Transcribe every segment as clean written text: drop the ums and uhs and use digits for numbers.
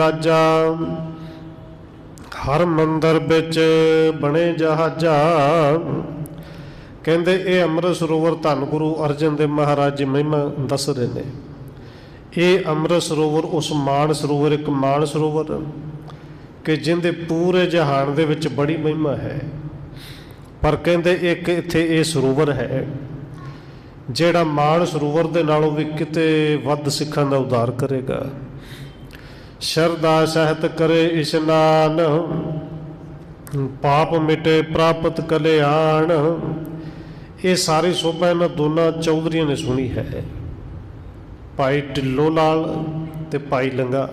राजा हर मंदिर बिच बने जहाजा। कहते ये अमृत सरोवर धन गुरु अर्जन देव महाराज जी महिमा दस रहे ने। ये अमृत सरोवर उस मान सरोवर एक मान सरोवर कि जिंदे पूरे जहान दे विच बड़ी महिमा है। पर कहते एक इत्थे ये सरोवर है ਜਿਹੜਾ ਮਾਣ ਸਰੋਵਰ ਦੇ ਨਾਲੋਂ ਵੀ ਕਿਤੇ ਵੱਧ ਸਿੱਖਾਂ ਦਾ ਉद्धार ਕਰੇਗਾ। ਸ਼ਰਧਾ ਸਹਿਤ ਕਰੇ ਇਸ਼ਨਾਨ ਪਾਪ ਮਿਟੇ ਪ੍ਰਾਪਤ ਕਲਿਆਣ। ਇਹ ਸਾਰੀ ਸੋਭਾ ਇਹਨਾਂ ਦੋਨਾਂ ਚੌਧਰੀਆਂ ਨੇ ਸੁਣੀ ਹੈ, ਭਾਈ ਢਿੱਲੋਂ ਲਾਲ ਤੇ ਭਾਈ ਲੰਗਾ,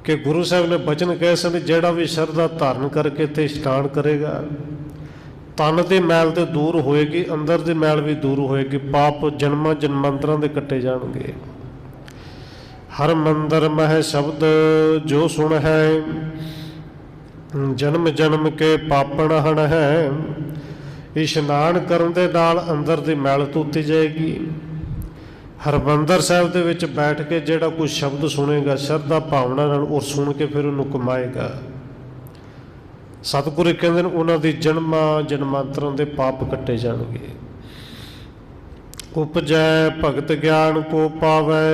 ਕਿ ਗੁਰੂ ਸਾਹਿਬ ਨੇ ਬਚਨ ਕਹੇ ਸਨ ਜਿਹੜਾ ਵੀ ਸ਼ਰਧਾ ਧਾਰਨ ਕਰਕੇ ਤੇ ਇਸ਼ਨਾਨ ਕਰੇਗਾ तन की मैल तो दूर होएगी, अंदर की मैल भी दूर होएगी, पाप जन्मां जन्मांतरां दे कट्टे जाणगे। हर मंदिर मह शब्द जो सुन है जन्म जन्म के पापण हन है। इशनान करन दे नाल अंदर की मैल धोती जाएगी। हरमंदर साहिब दे विच बैठ के जिहड़ा कोई शब्द सुनेगा शरधा भावना नाल और सुन के फिर उन्होंने कमाएगा। सतगुरु कहते हैं उन्हों की जन्मां जन्मांतरों के पाप कट्टे जाएंगे। उपजै भगत ज्ञान को पावै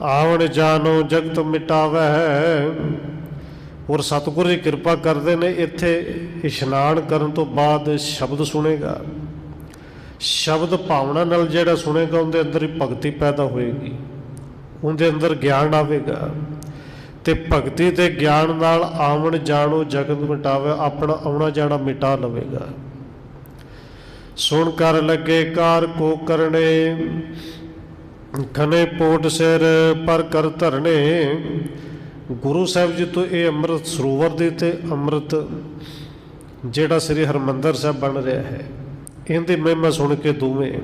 आवन जानो जगत मिटावै। और सतगुरु की कृपा करते हैं इत्थे इशनान करन तो बाद शब्द सुनेगा। शब्द भावना नाल जिहड़ा सुनेगा उनके अंदर ही भगती पैदा होएगी, उनके अंदर ज्ञान आवेगा ते भगती ते ज्ञान नाल आवन जानो जगत मिटावे, अपना आना जाना मिटा लवेगा। सुन कर लगे कार को करने घने पोट सिर पर कर धरने। गुरु साहब जी तो ये अमृत सरोवर दी ते अमृत जिहड़ा श्री हरमंदर साहब बन रहा है इनकी महिमा सुन के दोवें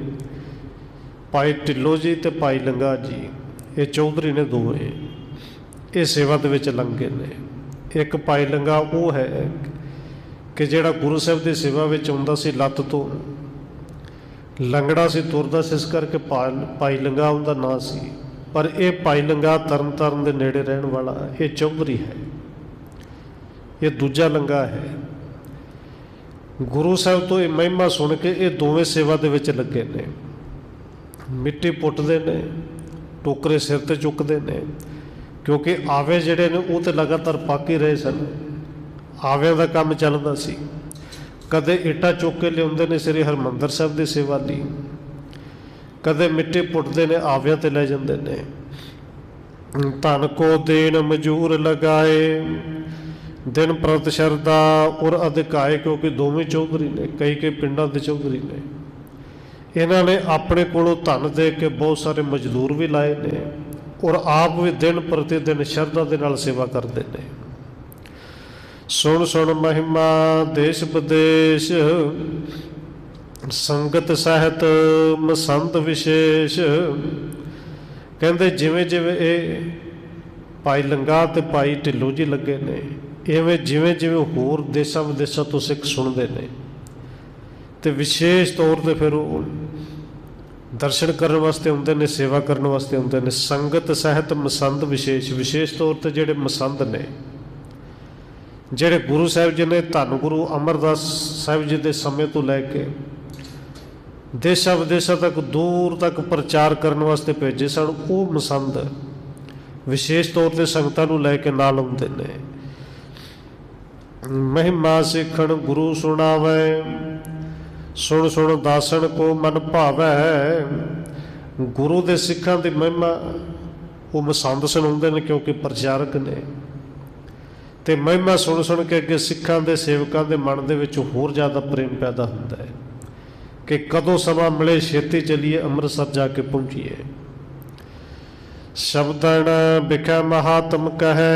भाई ढिल्लों जी ते भाई लंगा जी ये चौधरी ने दोवें ये सेवा दे विच लंघे ने। एक भाई लंगा वो है कि जिहड़ा गुरु साहब की सेवा विच आउंदा सी, लत्त तो लंगड़ा सी, तुरदा सी, इस करके भाई लंगा उनका नाम सी। पर यह भाई लंगा तरन तारण दे नेड़े रहन वाला ये चौधरी है, ये दूजा लंगा है। गुरु साहब तो ये महिमा सुन के ये दोवें सेवा दे विच लगे ने। मिट्टी पुट्टदे ने, टोकरे सिर ते चुकदे ने, क्योंकि आवे जिहड़े ने वो तो लगातार पक ही रहे सन। आविਆਂ का काम चलता सी, कदे इट्टा चुक के लियाउंदे ने श्री हरमंदर साहब की सेवा लई, कदे मिट्टी पुट्टदे ने आविਆਂ ते लै जांदे ने। धन को देन मजूर लगाए दिन प्रत शरदा और अधिकाए, क्योंकि दोवें चौधरी ने, कई पिंडां दे चौधरी ने। इन्हां ने अपने कोलों धन दे के बहुत सारे मजदूर भी लाए ने और आप भी दिन प्रति दिन शरधा के नाल सेवा करते हैं। सुन सुन महिमा देश विदेश संगत सहित मसंत विशेष। कहते जिमें जिमें ये भाई लंगा ते भाई ढिल्लों जी लगे ने, इवें जिमें जिमें होर देशा विदेशों तो सिख सुनते हैं तो विशेष तौर पर फिर दर्शन करने वास्ते आउंदे ने, सेवा करने वास्ते आउंदे ने। संगत सहित मसंद विशेष, विशेष तौर पर जिहड़े मसंद ने, जिहड़े गुरु साहिब जी ने धन गुरु अमरदास साहिब जी के समय तो लैके देशा विदेशों तक दूर तक प्रचार करने वास्ते भेजे सन, वो मसंद विशेष तौर पर संगतां नूं लैके नाल आउंदे ने। महिमा सिखण गुरु सुणावै सुन सुन दासन को मन भावै। गुरु दे सिखां दी महिमा वो मसंद सुणाउंदे ने क्योंकि प्रचारक ने, ते महिमा सुन सुन के अगे सिखां दे सेवकां दे मन दे विच होर ज़्यादा प्रेम पैदा हुंदा है कि कदों समा मिले छेती चलीए अमृतसर जाके पहुँचीए। शब्दन बिखै महात्म कहे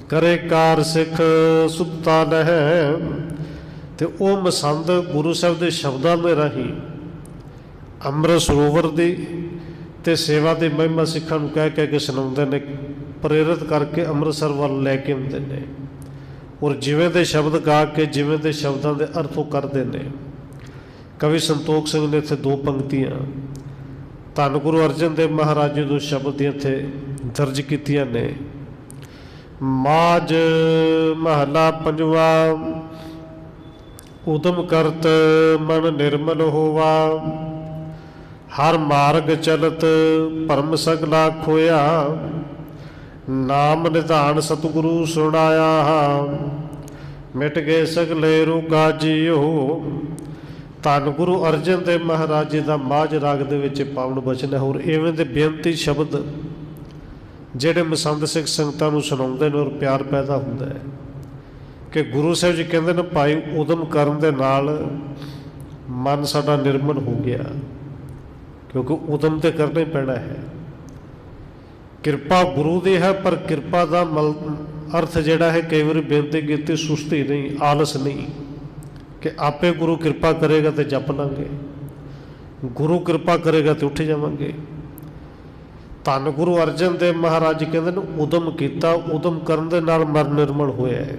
करे कार सिख सुता लहै। तो वह मसंद गुरु साहब के शब्दों के राही अमृत सरोवर की ते सेवा की महिमा सिखां नूं कह कह के सुणाउंदे ने, प्रेरित करके अमृतसर वाल लैके आउंदे ने और जिवें दे शब्द गा के जिवें दे शब्दों के अर्थ वो करते हैं। कवि संतोख सिंह ने इत्थे दो पंक्तियां ਧੰਨ ਗੁਰੂ ਅਰਜਨ ਦੇਵ ਮਹਾਰਾਜ ਜੀ ਦੋ ਸ਼ਬਦ ਇੱਥੇ ਦਰਜ ਕੀਤੀਆਂ ਨੇ। ਮਾਝ ਮਹਲਾ ਪੰਜਵਾ। ਉਦਮ ਕਰਤ ਮਨ ਨਿਰਮਲ ਹੋਵਾ, ਹਰ ਮਾਰਗ ਚਲਤ ਭਰਮ ਸਗਲਾ ਖੋਇਆ। ਨਾਮ ਨਿਧਾਨ ਸਤਿਗੁਰੂ ਸੁਣਾਇਆ, ਮਿਟ ਗਏ ਸਗਲੇ ਰੋਗਾ ਜੀਓ। ਧੰਨ ਗੁਰੂ ਅਰਜਨ ਦੇਵ ਮਹਾਰਾਜ ਜੀ ਦਾ ਮਾਝ ਰਾਗ ਦੇ ਵਿੱਚ ਪਾਵਨ ਬਚਨ ਹੈ। ਹੋਰ ਇਵੇਂ ਦੇ ਬੇਨਤੀ ਸ਼ਬਦ ਜਿਹੜੇ ਮਸੰਦ ਸਿੱਖ ਸੰਗਤਾਂ ਨੂੰ ਸੁਣਾਉਂਦੇ ਨੇ ਔਰ ਪਿਆਰ ਪੈਦਾ ਹੁੰਦਾ ਹੈ ਕਿ ਗੁਰੂ ਸਾਹਿਬ ਜੀ ਕਹਿੰਦੇ ਨੇ ਭਾਈ ਉਦਮ ਕਰਨ ਦੇ ਨਾਲ ਮਨ ਸਾਡਾ ਨਿਰਮਲ ਹੋ ਗਿਆ, ਕਿਉਂਕਿ ਉਦਮ ਤੇ ਕਰਨਾ ਹੀ ਪੈਣਾ ਹੈ। ਕਿਰਪਾ ਗੁਰੂ ਦੀ ਹੈ, ਪਰ ਕਿਰਪਾ ਦਾ ਅਰਥ ਜਿਹੜਾ ਹੈ ਕਈ ਵਾਰੀ ਬੇਨਤੀ ਕੀਤੀ ਸੁਸਤੀ ਨਹੀਂ, ਆਲਸ ਨਹੀਂ ਕਿ ਆਪੇ ਗੁਰੂ ਕਿਰਪਾ ਕਰੇਗਾ ਤੇ ਜਪ ਲਾਂਗੇ, ਗੁਰੂ ਕਿਰਪਾ ਕਰੇਗਾ ਤੇ ਉੱਠ ਜਾਵਾਂਗੇ। ਧੰਨ ਗੁਰੂ ਅਰਜਨ ਦੇਵ ਮਹਾਰਾਜ ਜੀ ਕਹਿੰਦੇ ਨੇ ਉਦਮ ਕੀਤਾ, ਉਦਮ ਕਰਨ ਦੇ ਨਾਲ ਮਨ ਨਿਰਮਲ ਹੋਇਆ ਹੈ।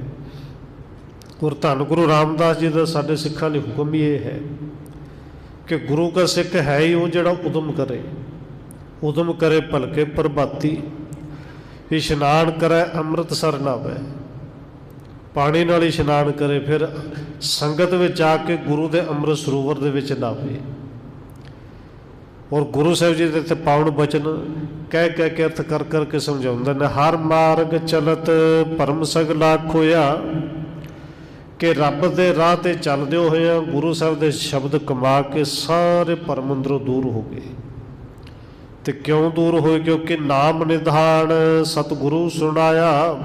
ਔਰ ਧੰਨ ਗੁਰੂ ਰਾਮਦਾਸ ਜੀ ਦਾ ਸਾਡੇ ਸਿੱਖਾਂ ਲਈ ਹੁਕਮ ਹੀ ਇਹ ਹੈ ਕਿ ਗੁਰੂ ਦਾ ਸਿੱਖ ਹੈ ਹੀ ਉਹ ਜਿਹੜਾ ਉਦਮ ਕਰੇ। ਉਦਮ ਕਰੇ ਭਲਕੇ ਪ੍ਰਭਾਤੀ, ਇਸ਼ਨਾਨ ਕਰੇ ਅੰਮ੍ਰਿਤਸਰ ਨਾਵੇ। ਪਾਣੀ ਨਾਲ ਇਸ਼ਨਾਨ ਕਰੇ, ਫਿਰ ਸੰਗਤ ਵਿੱਚ ਆ ਕੇ ਗੁਰੂ ਦੇ ਅੰਮ੍ਰਿਤ ਸਰੋਵਰ ਦੇ ਵਿੱਚ ਨਾਵੇ। ਔਰ ਗੁਰੂ ਸਾਹਿਬ ਜੀ ਦੇ ਇੱਥੇ ਪਾਵਨ ਬਚਨ ਕਹਿ ਕਹਿ ਕੇ ਅਰਥ ਕਰ ਕਰਕੇ ਸਮਝਾਉਂਦੇ ਨੇ। ਹਰ ਮਾਰਗ ਚਲਤ ਭਰਮ ਸਗਲਾ ਖੋਇਆ, ਕਿ ਰੱਬ ਦੇ ਰਾਹ 'ਤੇ ਚੱਲਦੇ ਹੋਏ ਗੁਰੂ ਸਾਹਿਬ ਦੇ ਸ਼ਬਦ ਕਮਾ ਕੇ ਸਾਰੇ ਭਰਮ ਅੰਦਰੋਂ ਦੂਰ ਹੋ ਗਏ। ਤੇ ਕਿਉਂ ਦੂਰ ਹੋਏ? ਕਿਉਂਕਿ ਨਾਮ ਨਿਧਾਨ ਸਤਿਗੁਰੂ ਸੁਣਾਇਆ।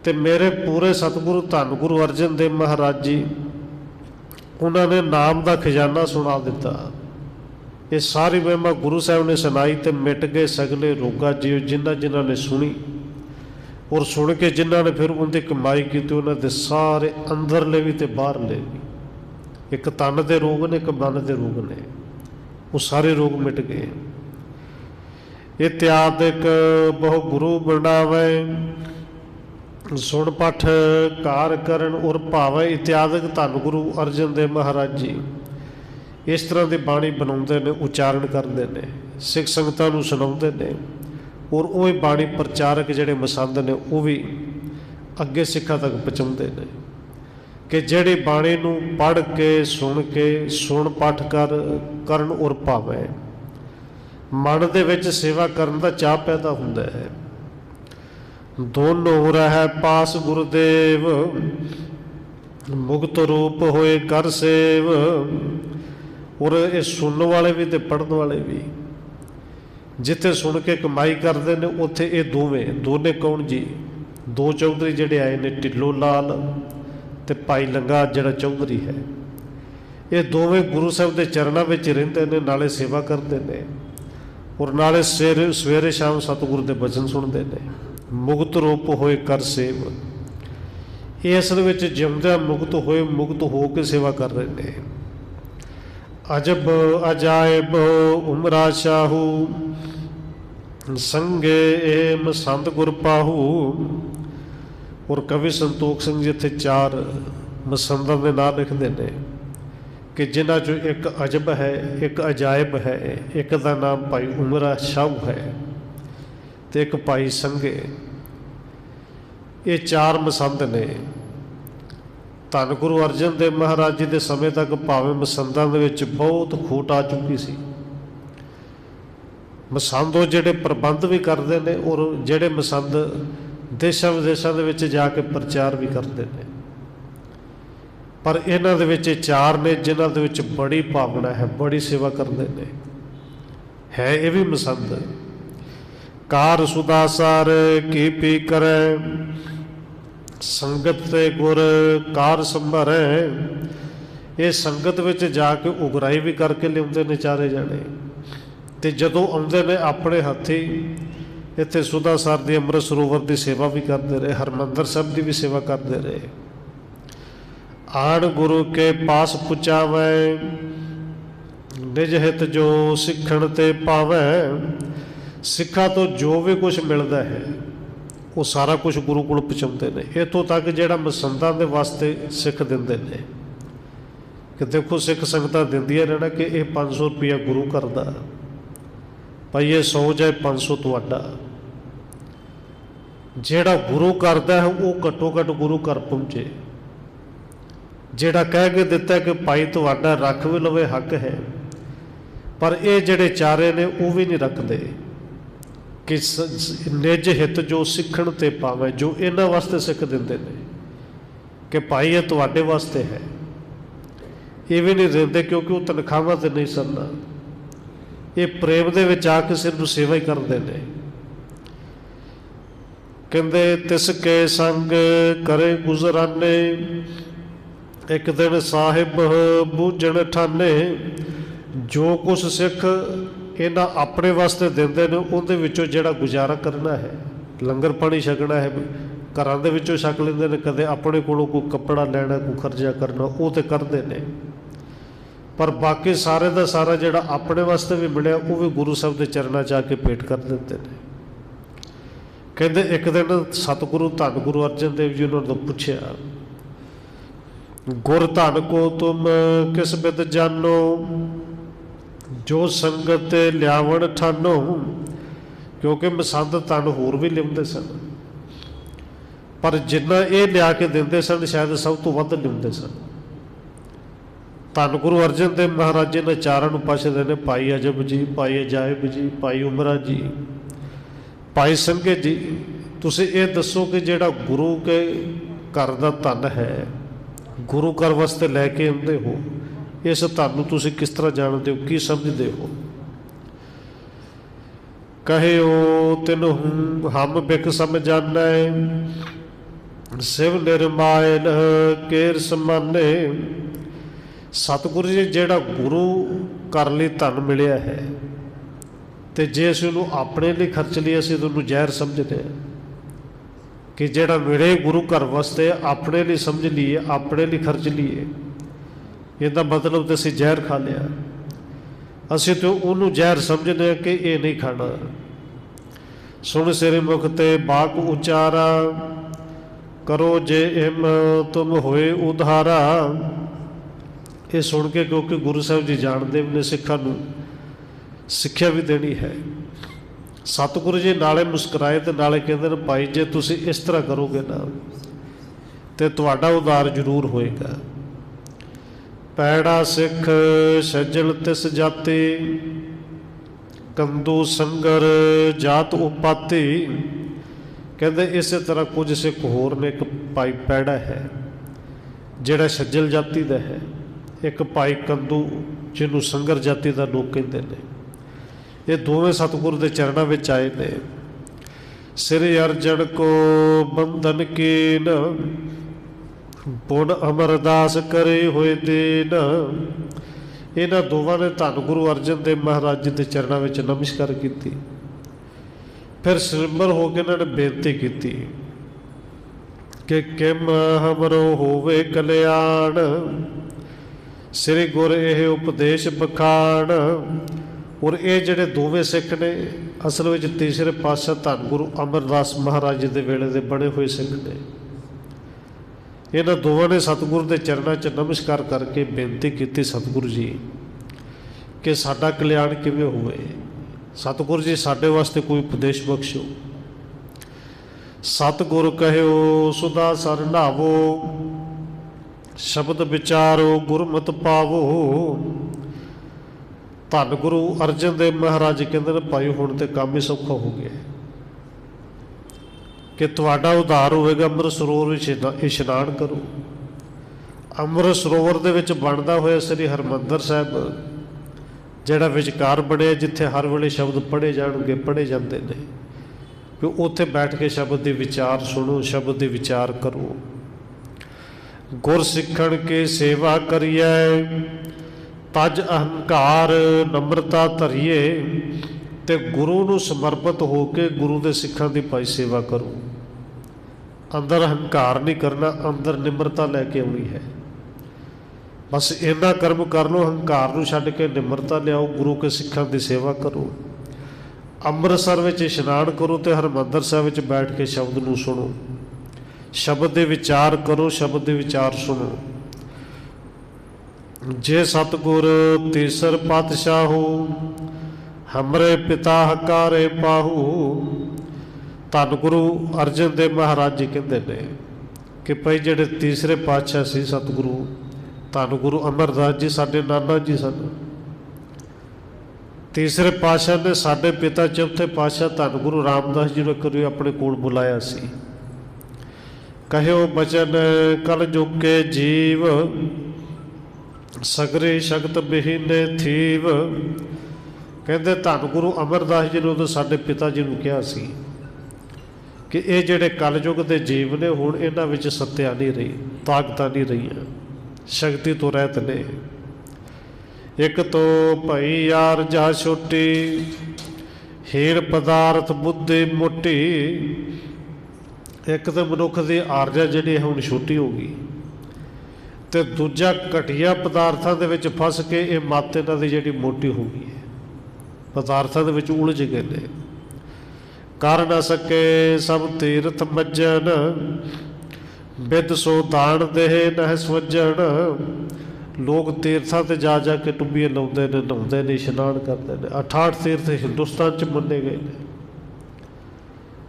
ਤੇ ਮੇਰੇ ਪੂਰੇ ਸਤਿਗੁਰੂ ਧੰਨ ਗੁਰੂ ਅਰਜਨ ਦੇਵ ਮਹਾਰਾਜ ਜੀ, ਉਹਨਾਂ ਨੇ ਨਾਮ ਦਾ ਖਜ਼ਾਨਾ ਸੁਣਾ ਦਿੱਤਾ। ਇਹ ਸਾਰੀ ਮਹਿਮਾ ਗੁਰੂ ਸਾਹਿਬ ਨੇ ਸੁਣਾਈ ਤੇ ਮਿਟ ਗਏ ਸਗਲੇ ਰੋਗਾ ਜੀਓ। ਜਿਨ੍ਹਾਂ ਨੇ ਸੁਣੀ ਔਰ ਸੁਣ ਕੇ ਜਿਨ੍ਹਾਂ ਨੇ ਫਿਰ ਉਹਦੀ ਕਮਾਈ ਕੀਤੀ, ਉਹਨਾਂ ਦੇ ਸਾਰੇ ਅੰਦਰਲੇ ਵੀ ਤੇ ਬਾਹਰਲੇ ਵੀ, ਇੱਕ ਤਨ ਦੇ ਰੋਗ ਨੇ, ਇੱਕ ਮਨ ਦੇ ਰੋਗ ਨੇ, ਉਹ ਸਾਰੇ ਰੋਗ ਮਿਟ ਗਏ। ਇਤਿਆਦਿਕ ਬਹੁ ਗੁਰੂ ਬਣਾਵੇ, ਸੁਣ ਪਠ ਕਾਰ ਕਰਨ ਔਰ ਭਾਵੇਂ। ਇਤਿਆਦਿਕ ਧੰਨ ਗੁਰੂ ਅਰਜਨ ਦੇਵ ਮਹਾਰਾਜ ਜੀ ਇਸ ਤਰ੍ਹਾਂ ਦੀ ਬਾਣੀ ਬਣਾਉਂਦੇ ਨੇ, ਉਚਾਰਨ ਕਰਦੇ ਨੇ, ਸਿੱਖ ਸੰਗਤਾਂ ਨੂੰ ਸੁਣਾਉਂਦੇ ਨੇ। ਔਰ ਉਹ ਬਾਣੀ ਪ੍ਰਚਾਰਕ ਜਿਹੜੇ ਮਸੰਦ ਨੇ ਉਹ ਵੀ ਅੱਗੇ ਸਿੱਖਾਂ ਤੱਕ ਪਹੁੰਚਾਉਂਦੇ ਨੇ ਕਿ ਜਿਹੜੀ ਬਾਣੀ ਨੂੰ ਪੜ੍ਹ ਕੇ ਸੁਣ ਪਾਠ ਕਰਨ ਔਰ ਭਾਵੇਂ ਮਨ ਦੇ ਵਿੱਚ ਸੇਵਾ ਕਰਨ ਦਾ ਚਾਅ ਪੈਦਾ ਹੁੰਦਾ ਹੈ। ਦੋਨੋਂ ਰਹਿ ਪਾਸ ਗੁਰਦੇਵ, ਮੁਕਤ ਰੂਪ ਹੋਏ ਕਰ ਸੇਵ। ਔਰ ਇਹ ਸੁਣਨ ਵਾਲੇ ਵੀ ਤੇ ਪੜ੍ਹਨ ਵਾਲੇ ਵੀ, ਜਿੱਥੇ ਸੁਣ ਕੇ ਕਮਾਈ ਕਰਦੇ ਨੇ ਉੱਥੇ ਇਹ ਦੋਨੇ ਕੌਣ ਜੀ? ਦੋ ਚੌਧਰੀ ਜਿਹੜੇ ਆਏ ਨੇ, ਢਿੱਲੋਂ ਲਾਲ ਤੇ ਭਾਈ ਲੰਗਾ ਜਿਹੜਾ ਚੌਧਰੀ ਹੈ, ਇਹ ਦੋਵੇਂ ਗੁਰੂ ਸਾਹਿਬ ਦੇ ਚਰਨਾਂ ਵਿੱਚ ਰਹਿੰਦੇ ਨੇ, ਨਾਲੇ ਸੇਵਾ ਕਰਦੇ ਨੇ ਔਰ ਨਾਲੇ ਸਵੇਰੇ ਸ਼ਾਮ ਸਤਿਗੁਰੂ ਦੇ ਬਚਨ ਸੁਣਦੇ ਨੇ। ਮੁਕਤ ਰੂਪ ਹੋਏ ਕਰ ਸੇਵ, ਇਹ ਅਸਲ ਵਿੱਚ ਜਿਉਂਦਿਆਂ ਮੁਕਤ ਹੋ ਕੇ ਸੇਵਾ ਕਰ ਰਹੇ ਨੇ। ਅਜਬ ਅਜਾਇਬ ਉਮਰਾ ਸ਼ਾਹੂ, ਸੰਗੇ ਏ ਮਸੰਦ ਗੁਰ ਪਾਹੂ। ਔਰ ਕਵੀ ਸੰਤੋਖ ਸਿੰਘ ਜੀ ਇੱਥੇ 4 ਮਸੰਦਾਂ ਦੇ ਨਾਂ ਲਿਖਦੇ ਨੇ ਕਿ ਜਿਨ੍ਹਾਂ 'ਚੋਂ ਇੱਕ ਅਜਬ ਹੈ, ਇੱਕ ਅਜਾਇਬ ਹੈ, ਇੱਕ ਦਾ ਨਾਮ ਭਾਈ ਉਮਰਾ ਸ਼ਾਹੂ ਹੈ ਤੇ ਇੱਕ ਭਾਈ ਸੰਗੇ। ਇਹ 4 ਮਸੰਦ ਨੇ। ਧੰਨ ਗੁਰੂ ਅਰਜਨ ਦੇਵ ਮਹਾਰਾਜ ਜੀ ਦੇ ਸਮੇਂ ਤੱਕ ਭਾਵੇਂ ਮਸੰਦਾਂ ਦੇ ਵਿੱਚ ਬਹੁਤ ਖੋਟ ਆ ਚੁੱਕੀ ਸੀ। ਮਸੰਦ ਉਹ ਜਿਹੜੇ ਪ੍ਰਬੰਧ ਵੀ ਕਰਦੇ ਨੇ ਔਰ ਜਿਹੜੇ ਮਸੰਦ ਦੇਸ਼ਾਂ ਵਿਦੇਸ਼ਾਂ ਦੇ ਵਿੱਚ ਜਾ ਕੇ ਪ੍ਰਚਾਰ ਵੀ ਕਰਦੇ ਨੇ। ਪਰ ਇਹਨਾਂ ਦੇ ਵਿੱਚ 4 ਨੇ ਜਿਨ੍ਹਾਂ ਦੇ ਵਿੱਚ ਬੜੀ ਭਾਵਨਾ ਹੈ, ਬੜੀ ਸੇਵਾ ਕਰਦੇ ਨੇ। ਹੈ ਇਹ ਵੀ ਮਸੰਦ। ਕਾਰ ਸੁਦਾਸਰ ਕੀ ਪੀ ਕਰੈ, ਸੰਗਤ ਤੇ ਗੁਰ ਕਾਰ ਸੰਭਰੈ। ਇਹ ਸੰਗਤ ਵਿੱਚ ਜਾ ਕੇ ਉਗਰਾਈ ਵੀ ਕਰਕੇ ਲਿਆਉਂਦੇ ਨੇ 4 ਜਣੇ। ਤੇ ਜਦੋਂ ਆਉਂਦੇ ਨੇ ਆਪਣੇ ਹੱਥੀਂ ਇੱਥੇ ਸੁਦਾਸਰ ਦੀ ਅੰਮ੍ਰਿਤ ਸਰੋਵਰ ਦੀ ਸੇਵਾ ਵੀ ਕਰਦੇ ਰਹੇ, ਹਰਿਮੰਦਰ ਸਾਹਿਬ ਦੀ ਵੀ ਸੇਵਾ ਕਰਦੇ ਰਹੇ। ਆਣ ਗੁਰੂ ਕੇ ਪਾਸ ਪੁਚਾਵੈ, ਨਿਜ ਹਿਤ ਜੋ ਸਿੱਖਣ ਤੇ ਪਾਵੈ। ਸਿੱਖਾਂ ਤੋਂ ਜੋ ਵੀ ਕੁਛ ਮਿਲਦਾ ਹੈ ਉਹ ਸਾਰਾ ਕੁਛ ਗੁਰੂ ਕੋਲ ਪਹੁੰਚਾਉਂਦੇ ਨੇ। ਇੱਥੋਂ ਤੱਕ ਜਿਹੜਾ ਮਸੰਦਾਂ ਦੇ ਵਾਸਤੇ ਸਿੱਖ ਦਿੰਦੇ ਨੇ ਕਿ ਦੇਖੋ ਸਿੱਖ ਸੰਗਤਾਂ ਦਿੰਦੀਆਂ ਨੇ ਨਾ ਕਿ ਇਹ 500 ਰੁਪਇਆ ਗੁਰੂ ਘਰ ਦਾ भाई ये 100 जाए 500 तुहाडा। ਜਿਹੜਾ गुरु करता है वो घट्टो घट्ट गुरु घर पहुँचे। ਜਿਹੜਾ कह के दिता कि भाई तुहाडा रख भी लवे हक है, पर ये ਜਿਹੜੇ चारे ने वो भी नहीं रखते कि निज हित जो सिखण ते पावे, जो इन्हां वास्ते सिख दिंदे ने कि भाई ये तुहाडे वास्ते है, ये भी नहीं देंदे क्योंकि वो तनखावां ते नहीं सरना। ये प्रेम दे विच आके सिर्फ सेवा ही करते हैं। कहते तिसके संग करे गुजराने, एक दिन साहिब बूझण ठाने। जो कुछ सिख इन्हां अपने वास्ते देंदे ने उहदे विचों जिहड़ा गुजारा करना है, लंगर पानी छकना है, घरां दे विचों छक लैंदे ने, कदे अपने कोलों कोई कपड़ा लैना, कोई खर्चा करना, वो तो करते हैं। पर बाकी सारे का सारा जिहड़ा अपने वास्ते भी मिलिया वो भी गुरु साहब के चरणों च आके भेंट कर देते हैं। कहते एक दिन सतगुरु धन गुरु अर्जन देव जी उन्होंने पूछया, गुर धन को तुम किस बिद जानो, जो संगत लियावण ठानो। क्योंकि मसंद धन होर भी लियाउंदे सन, पर जिन्ना ये लिया के देंदे सन शायद सब तो वध लियाउंदे सन। धन गुरु अर्जन देव महाराज जी ने चारों नूं पुछदे ने, भाई अजब जी, भाई अजायब जी, भाई उमरा जी, भाई संघे जी, तुसीं ये दसो कि जिहड़ा गुरु के घर दा धन है, गुरु घर वास्ते लैके आउंदे हो, इस धन नूं तुसीं किस तरह जानदे हो, की समझदे हो। कहे ओ तिन हम बिक समझाना, शिव निर्मायल केर समाने। सतगुरु जी जिहड़ा गुरु कर लई धन मिलिया है, तो जे असीं उहनूं अपने लिए खर्च लिए असीं उहनूं जहर समझदे हां कि जिहड़ा मिले गुरु घर वास्ते अपने लिए समझ लीए, अपने लिए खर्च लीए, इहदा मतलब तो असीं जहर खा लिया। असीं तो उहनूं जहर समझदे हां कि ये नहीं खाना। सुन सिर मुख ते बाक उचारा, करो जे इम तुम होए उधारा। ये सुन के क्योंकि गुरु साहब जी जानते ने सिखां नूं सिक्ख्या भी देनी है। सतगुरु जी नाले मुस्कुराए तो नाले कहते हैं, भाई जे तुसीं इस तरह करोगे ना तो तुहाडा उधार जरूर होएगा। पैड़ा सिख सज्जल तिस जाति, कंदू संगर जात उपाति। कहते इस तरह कुछ सिख होर ने, एक भाई पैड़ा है जिहड़ा सज्जल जाति का है, एक भाई कंदू जिन्हों संगर जाति का लोग कहते हैं। ये दोवें सतगुरु के चरणों में आए ने। सिर अर्जन को बंधन कीन, पुन अमरदास करे हुए दीन। इन्हां दोवां ने धन गुरु अर्जन देव महाराज जी के चरणों में नमस्कार की। फिर सिरमर होकर इन्होंने बेनती की कि किम हमरो होवे कल्याण, श्री गुर यह उपदेश बखान। और ये जोड़े दोवें सिख ने असल में तीसरे पातशाह धन गुरु अमरदास महाराज जी के वेले के बने हुए सिख ने। इन्होंने दोवां ने सतगुरु के चरणों च नमस्कार करके बेनती की, सतगुरु जी कि साडा कल्याण किवें होवे, सतगुरु जी साडे वास्ते कोई उपदेश बख्शो। सतगुरु कहो सुधा सर नहावो, शब्द विचारो गुरमत पावो। धन गुरु अर्जन देव महाराज कहते हैं, भाई हुण तो काम ही सौखा हो गया कि तुहाडा उद्धार होएगा। अमृत सरोवर में इशनान करो। अमृत सरोवर दे विच बनदा होया श्री हरमंदर साहिब जिहड़ा विचकार बनिया, जिथे हर वेले शब्द पढ़े जाणगे, पढ़े जाते हैं, कि उत्थे बैठ के शब्द के विचार सुनो, शब्द के विचार करो। गुर सिखण के सेवा करिए, तज अहंकार नम्रता धरिए। तो गुरु नूं समर्पित होकर गुरु के सिखां की भाई सेवा करो। अंदर अहंकार नहीं करना, अंदर निम्रता लैके आनी है। बस इन्ना कर्म कर लो, अहंकार नूं छड्ड के निम्रता लियाओ, गुरु के सिखां की सेवा करो। अमृतसर में इशनान करो तो हरमंदर साहिब में बैठ के शब्द नूं सुनो, शब्द के विचार करो, शब्द के विचार सुनो। जे सतगुर तीसर पातशाह हो, हमरे पिता हकारे पाहू। धन गुरु अर्जन देव महाराज जी कहते हैं कि भाई ਜਿਹੜੇ तीसरे पातशाह सी सतगुरु धन गुरु अमरदास जी साडे नाना जी सन। तीसरे पातशाह ने साडे पिता चौथे पातशाह धन गुरु रामदास जी ने करी अपने कोल बुलाया सी। कहो बचन कल जुग के जीव सगरे शगत बिहीने थीव। कहते धन गुरु अमरदास जी ने उदों साडे पिता जी ने कहा सी कि ये जिहड़े कलयुग के जीव ने हुण इन्हां विच सत्या नहीं रही, ताकतां नहीं रही, शक्ति तो रहत ने। एक तो भाई यार जा छोटी हीण पदार्थ बुद्धि मोटी। एक तो मनुख की आरजा जिहड़ी हुण छोटी हो गई तो दूजा घटिया पदार्थां दे विच फस के ये मत इन्हां दी जिहड़ी मोटी हो गई है, पदार्थां दे विच उलझ गए ने। कर न सके सब तीरथ मज्जन बिद सो दान देह नह स्वजन। लोग तीर्थां ते जा जा के टुब्बियां लाउंदे ने, नहाउंदे ने, इशनान करते हैं। 68 तीर्थ हिंदुस्तान च मन्ने गए ने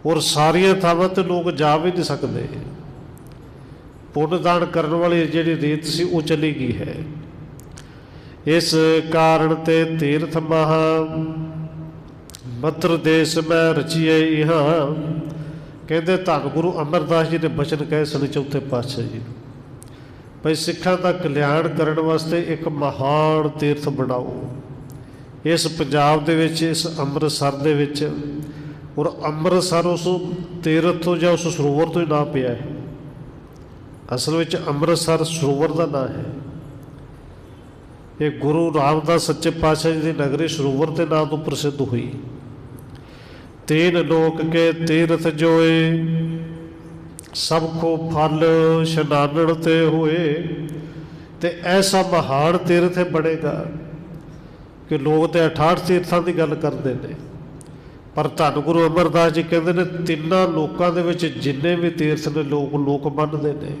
और सारिया थावां ते लोग जा भी नहीं सकते। पुण्य दान करने वाली जिहड़ी रीत सी वो चली गई है। इस कारण ते तीर्थ महा मत्र देश में रचिए यहाँ। कहते धन गुरु अमरदास जी ने बचन कहे सन चौथे पातशाह जी भाई सिखां दा कल्याण करने वास्ते एक महान तीर्थ बनाओ इस पंजाब दे विच, इस अमृतसर दे विच। और अमृतसर उस तीर्थ तो या उस सरोवर तो ही ना पिया है। असल में अमृतसर सरोवर का नाम है। ये गुरु रामदास सच्चे पातशाह जी की नगरी सरोवर के नाम तो प्रसिद्ध हुई। तीन लोक के तीर्थ जोए सबको फल शनानण ते होए। ते ऐसा महान तीर्थ बनेगा कि लोग तो 68 तीर्थों की गल करते हैं, पर धन गुरु अमरदास जी कहते हैं तिन्ना लोगों के विच जिन्ने भी तीर्थ ने लोग मनते हैं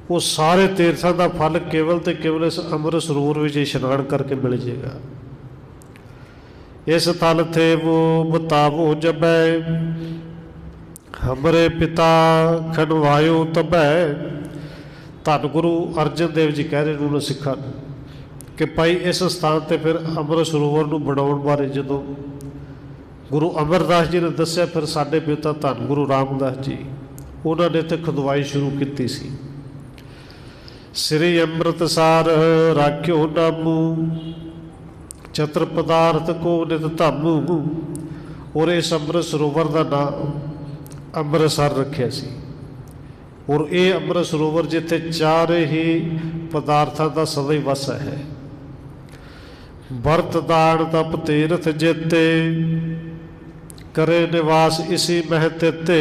वो सारे तीर्थों का फल केवल तो केवल इस अमृत सरोवर में इशनान करके मिल जाएगा। इस तल थे वो बतावो जबै हमरे पिता खनवायो तबै। धन गुरु अर्जन देव जी कह रहे उन्होंने सिखा कि भाई इस स्थान पर फिर अमृत सरोवर को बनाने बारे जो गुरु अमरदास जी ने दसिया फिर साडे पिता धन गुरु रामदास जी उन्होंने तो खुदवाई शुरू की सी। श्री अमृतसर राख्यो नामू चतर पदार्थ को नित धामू। और इस अमृत सरोवर का नाम अमृतसर रखिया सी। और ये अमृत सरोवर जिथे चार ही पदार्थों का सदा ही वस है। बरत दान तप तीर्थ जेते करे निवास इसी मह तेते।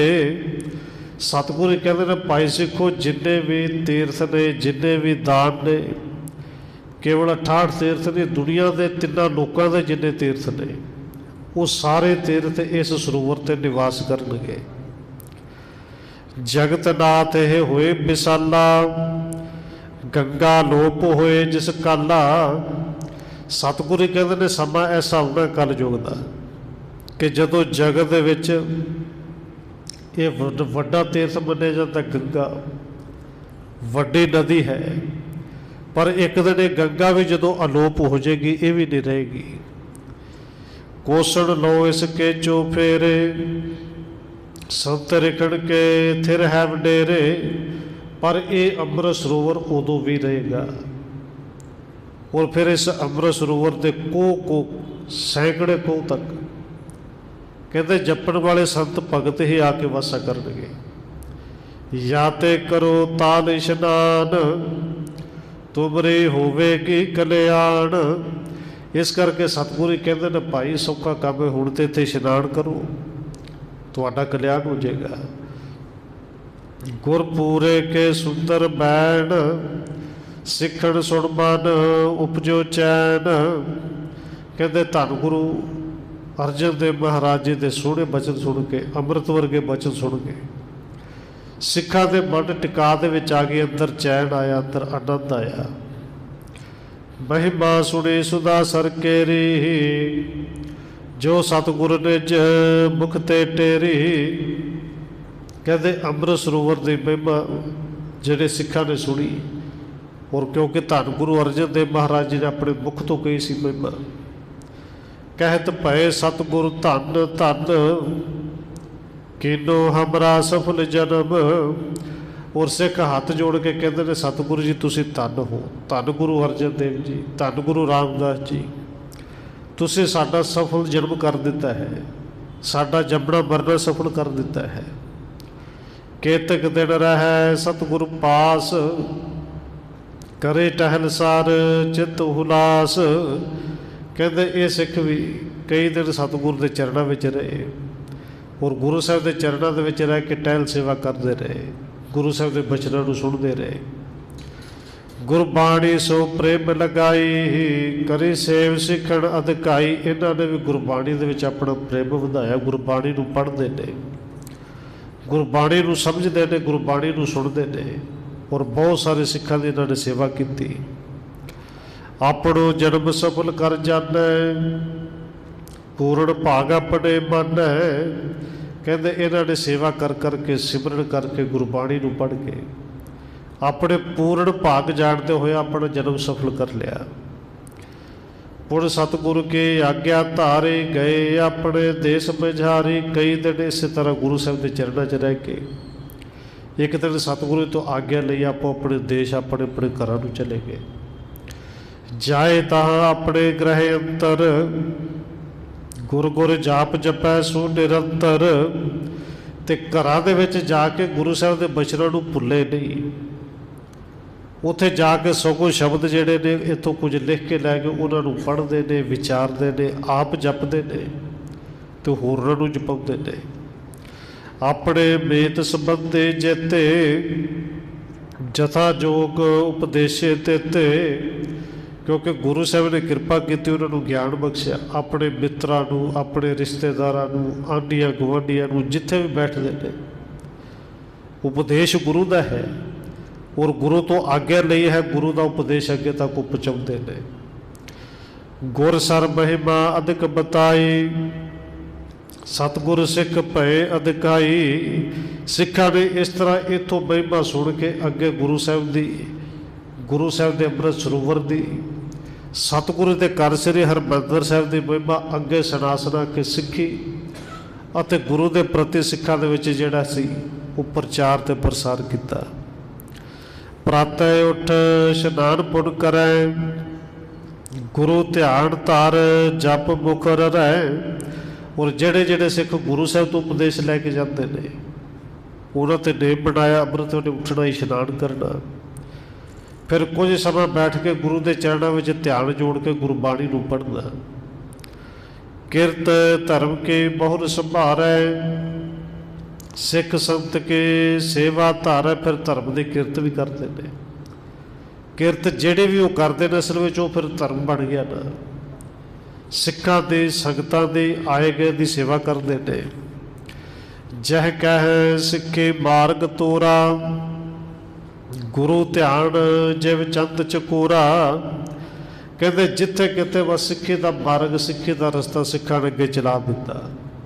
सतगुरु कहते हैं भाई सिखो जिन्ने भी तीर्थ ने जिन्ने भी दान ने केवल 68 तीर्थ ने दुनिया के तिना लोगों के जिन्ने तीर्थ ने वो सारे तीर्थ इस सरोवर से निवास करनगे। जगत नाथ ये होए विसाला गंगा लोप होए जिस काला। सतगुरु कहते हैं समा ऐसा आना कल युग का कि जदों जगत विच ये वड्डा तीर्थ मन्निया जाता गंगा वड्डी नदी है, पर एक दिन ये गंगा भी जदों अलोप हो जाएगी ये भी नहीं रहेगी। कोसण लो इसके चौफेरे संत रिखण के थिर है वडेरे। पर ये अमृत सरोवर उदों भी रहेगा। और फिर इस अमृत सरोवर के को सैकड़े को तक कहते जपण वाले संत भगत ही आके वासा करनगे। या ते करो तान इशनान तुमरी होवेगी कल्याण। इस करके सतगुरु कहते हैं भाई सौखा काम है हुण ते इत्थे इशनान करो तुहाडा कल्याण हो जाएगा। गुरपूरे के सुंदर बैण सिखण सुण मन उपजो चैन। कहते धन गुरु अर्जन देव महाराज जी के सोहने बचन सुन के अमृत वर्गे बचन सुन के सिखा के मन टिका दे विच आ गए। अंदर चैन आया, अंदर आनंद आया। महिमा सुनी सुधा सर केरी, जो सतगुर निज मुख ते टेरी। कहते अमृत सरोवर की महिमा ਜਿਹੜੇ ਸਿੱਖਾਂ ने सुनी, और क्योंकि धन गुरु अर्जन देव महाराज जी ने अपने मुख तो कही सी महिमा। कहत भय सतगुर धन धन, किनो हमरा सफल जन्म। और सिख हाथ जोड़ के कहते हैं सतगुरु जी तुसी धन हो, धन गुरु अर्जन देव जी, धन गुरु रामदास जी, तुसी साडा सफल जन्म कर दिता है, साडा जमना मरना सफल कर दिता है। केतक दिन रह सतगुरु पास, करे टहलसार चित हुलास। कहते ये सिख भी कई दिन सतगुरु के चरणों में रहे, और गुरु साहब के चरणों के रह के टहल सेवा करते रहे, गुरु साहब के बचनों को सुनते रहे। गुरबाणी सो प्रेम लगाई, करी सेव सिखण अधिकाई। इन्होंने भी गुरबाणी के अपना प्रेम ਵਧਾਇਆ, गुरबाणी को पढ़ते हैं, गुरबाणी को समझते हैं, गुरबाणी को सुनते हैं। और बहुत सारे सिखा की इन्होंने सेवा की। आपणो जन्म सफल कर जाना, पूर्ण भाग अपने मन है। कहते इन्होंने सेवा कर करके सिमरन करके गुरबाणी को पढ़ के अपने पूर्ण भाग जानते हुए अपना जन्म सफल कर लिया। पुर सतगुरु के आज्ञा धारे, गए अपने देश मझारी। कई दिन इस तरह गुरु साहब के चरणों च रह के एक दिन सतगुरु तो आज्ञा ली, आप अपने देश अपने अपने घरों में चले गए। जाए तहाँ अपने ग्रह अंतर, गुर गुर जाप जपै सो निरंतर। ते घरां दे विच जाके गुरु साहब के बचनों को भुले नहीं, उत्थे जाके सगों शब्द जिहड़े ने इत्थों कुछ लिख के लैके उन्होंने पढ़ते हैं, विचारते हैं, आप जपते हैं तो होरां नूं जपाउंदे ने। अपने मेत संबंधे जेते, जथा जोग उपदेशे तेते। क्योंकि गुरु साहब ने कृपा की, उन्होंने ज्ञान बख्शिया। अपने मित्रां नूं, अपने रिश्तेदारां नूं, आंढियां गुआंढियां नूं जिथे भी बैठते हैं, उपदेश गुरु का है, और गुरु तो आज्ञा नहीं है, गुरु का उपदेश अगे तक पहुँचाते हैं। गुर सर महिमा अधिक बताई, सतगुर सिख भय अधिकाई। सिखा ने इस तरह इतों महिमा सुन के अगे गुरु साहब की, गुरु साहब के अमृत सरोवर की, सतगुरु के घर श्री हरमंदर साहब की महिमा अगे सुना सुना के सीखी। और गुरु के प्रति सिखा के जिहड़ा सी वो प्रचार ते प्रसार किया। प्रातः उठ स्नान पुन करै, गुरु ध्यान तार जप मुखर रह। और जेड़े जेड़े सिख गुरु साहब तो उपदेश लैके जाते हैं उन्होंने नेम बनाया, अमृत वेले उठना, इशनान करना, फिर कुछ समय बैठ के गुरु के चरणों में ध्यान जोड़ के गुरबाणी को पढ़ना। किरत धर्म के बहुर संभारै, सिख संत के सेवा धारा। फिर धर्म की किरत भी करते हैं, किरत ਜਿਹੜੇ भी वो करते हैं असल में वो फिर धर्म बन गया ना। सिखा की संगतां की आए गए की सेवा करते हैं। जह कह सिखे मार्ग तोरा, गुरु ध्यान जिव चंद चकोरा। कहते जिथे किते बस सिक्खी का मार्ग, सिक्खी का रस्ता सिखा ने अगे चला दिता।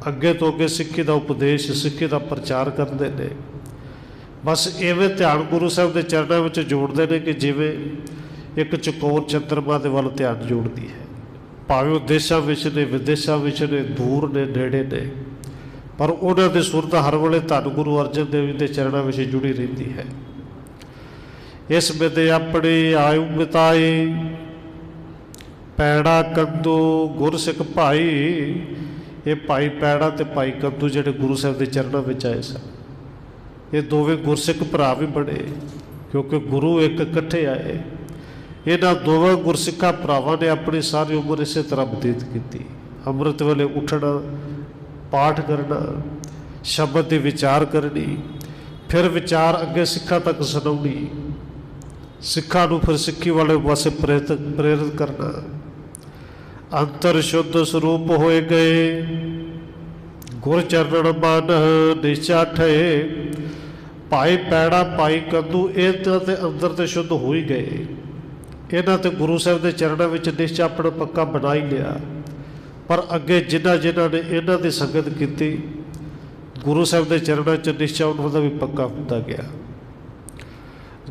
अगे तो अगे सिक्खी का उपदेश, सिक्खी का प्रचार करते हैं। बस इवें ध्यान गुरु साहब के चरणों में जोड़ते हैं कि जिवें एक चकोर चंद्रमा के वाल ध्यान जोड़ती है। भावें वो देशों में ने, विदेशों में ने, दूर ने, नेड़े ने, पर उन्होंने सुरत हर वेले धन गुरु अर्जन देव जी के चरणों में जुड़ी रहती है। इस विदे अपनी आयु बिताई, पैड़ा कंदू गुर सिख भाई। ये भाई पैड़ा तो भाई कंदू जिहड़े गुरु साहब के चरणों में आए सन, ये दोवें गुरसिख भरा भी बने, क्योंकि गुरु एक इकट्ठे आए। इन्हां दोवें गुरसिखा भरावां ने अपनी सारी उम्र इस तरह बतीत की। अमृत वेले उठना, पाठ करना, शब्द की विचार करनी, फिर विचार अगे सिखा तक सुनाउणी, सिखा नूं फिर सिक्खी वाले पासे प्रेरित करना। अंतर शुद्ध स्वरूप होए गए, गुर चरण मन निश्चा ठए। भाई पैड़ा भाई कंदू ये तो अंदर तो शुद्ध हो ही गए, इन्हां ते गुरु साहब के चरणों में निश्चय अपना पक्का बना ही लिया। पर अगे जिन्हां जिन्हां ने इन्हां की संगत की गुरु साहब के चरणों च निश्चय उन्होंने भी पक्का होता गया।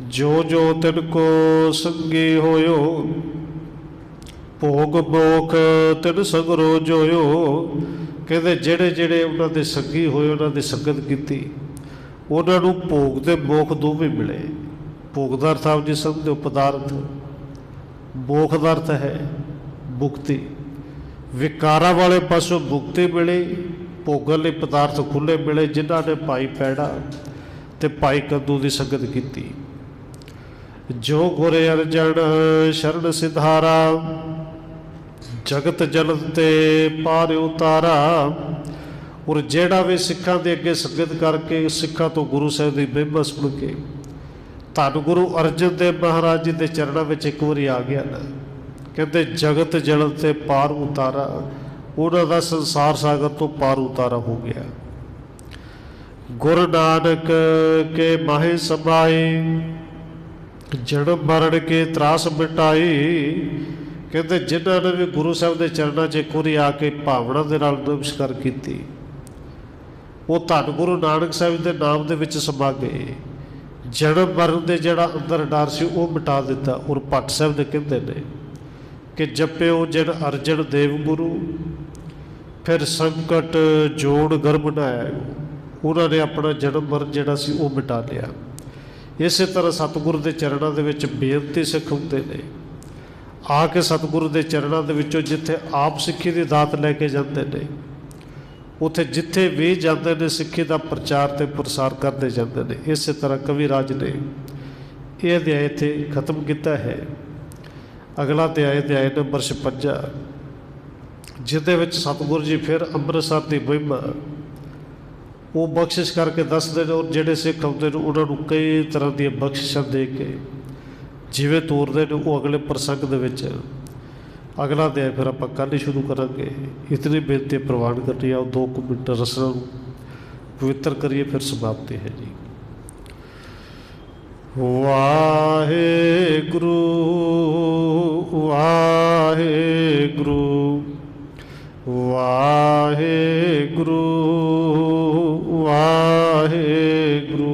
जो जो तिनको संगी होयो भोग मोख तिन संगरो जोयो। कहते जेड़े जेड़े उन्होंने संगी होए उन्होंने संगत की उन्होंने भोग के मोख दोवें मिले। भोग का अर्थ आप जी समझते हो पदार्थ, मोख का अर्थ है मुक्ति। विकारा वाले पासों मुक्ति मिली, भोगन लई पदार्थ खुले मिले। जिन्हों ने भाई पैड़ा ते भाई कद्दू की संगत की। जो गुर अर्जन शरण सिधारा जगत जलत ते पार उतारा। और जेड़ा भी सिखा के अगे संगत करके सिखा तो गुरु साहब की महिमा सुन के धन गुरु अर्जन देव महाराज जी के चरणों में एक बारी आ गया ना, कहते जगत जलत ते पार उतारा। उन्हों का संसार सागर तो पार उतारा हो गया। गुरु नानक के माहे समाए जन्म मरण के त्रास मिटाई। कहते जिन्होंने भी गुरु साहब के चरणों च एक बारी आके भावना के नाल नमस्कार की वो धन गुरु नानक साहब के नाम के विच समा गए। जन्म मरण के जिहड़ा अंदर डर सी वो मिटा दिता। और भट्ट साहब ने कहते हैं कि जप्यो जिन अर्जन देव गुरु फिर संकट जोड़ गर्भ बनाया। उन्होंने अपना जन्म मरण जिहड़ा सी वो मिटा लिया। इस तरह सतगुरु के चरणों के विच बेनती सिख होंदे ने आके सतगुरु के चरणों के विचों जिथे आप सिक्खी की दात लैके जाते हैं उत्थे जिथे भी जाते हैं सिक्खी का प्रचार ते प्रसार करते जाते हैं। इस तरह कविराज ने यह अध्याय इत्थे खत्म किया है। अगला अध्याय नंबर 56 जिहदे विच सतगुरु जी फिर अंमृतसर की महिमा वो बख्शिश करके दसते हैं। और जोड़े सिख आते हैं उन्होंने कई तरह दी बख्शिशां दे के जिवें तोरते हैं वो अगले प्रसंग दे विच अगला अध्याय फिर आप कल ही शुरू करांगे। इतनी बेनती प्रवान करनी आओ 2 मिनट रसना पवित्र करिए फिर समाप्ति है जी। वाहेगुरु वाहेगुरु वाहेगुरु वाहेगुरु।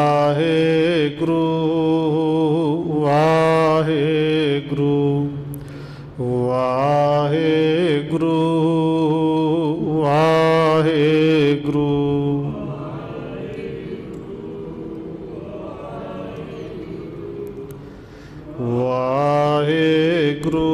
वाहेगुरु वाहेगुरु वाहेगुरु वाहेगुरु। वाहेगुरु